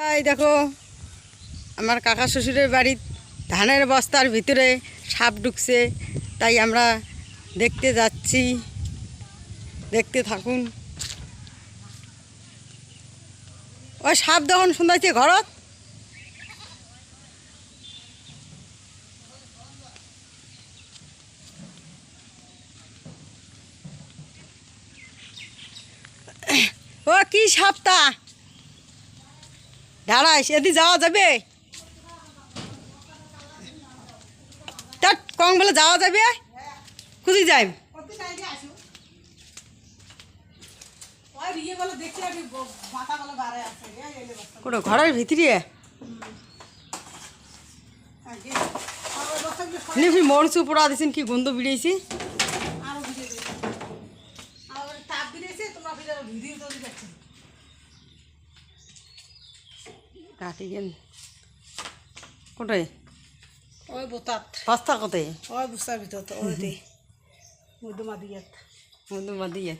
এই দেখো আমার কাকা শ্বশুরের বাড়ির ধানের বস্তার ভিতরে সাপ ঢুকছে, তাই আমরা দেখতে যাচ্ছি। দেখতে থাকুন। ওই সাপ যখন শুনতেছে ঘরত, ও কি সাপটা দাঁড়াইস, এদি যাওয়া যাবে? তার কম বলে যাওয়া যাবে, খুঁজি যাই কোনো ঘরের ভিতরে মরচু পোড়া দিয়েছেন, কি গন্ধ বেরিয়েছি। কাটি গেন কোথায়? ওই বোতাত বস্তা কোথায়? ওই বস্তার ভিতর তো ওই দে মধুমাদিয়াত মধুমাদিয়া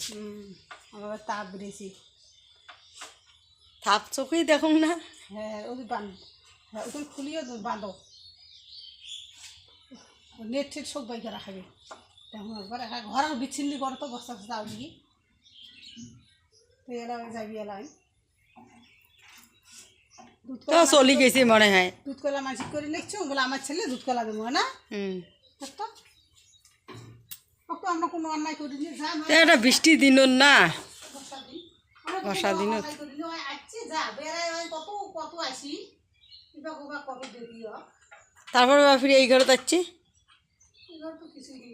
আবার তাপ বেরিয়েছি। থাপ চোখেই দেখুন না। হ্যাঁ ওই বান, হ্যাঁ ওই খুলিও বাঁধো, নেট টেট সব বাইকে রাখাবে। তেমন একবার ঘর আর বিচ্ছিন্নি করো তো বস্তা বস্তা আউলি তো এলা যাবি এলাই চলি গেছি মনে হয়। দুধ কলা মাঝি করে লিখছো বলে আমার ছেলে দুধ কলা দেবো না। তো আমরা কোনো অন্যায় করিনি। এটা বৃষ্টি দিন না, বর্ষা দিন। কত আসি কত দেখি তারপরে ফিরে এই ঘরে যাচ্ছি। তো কিছুই নেই।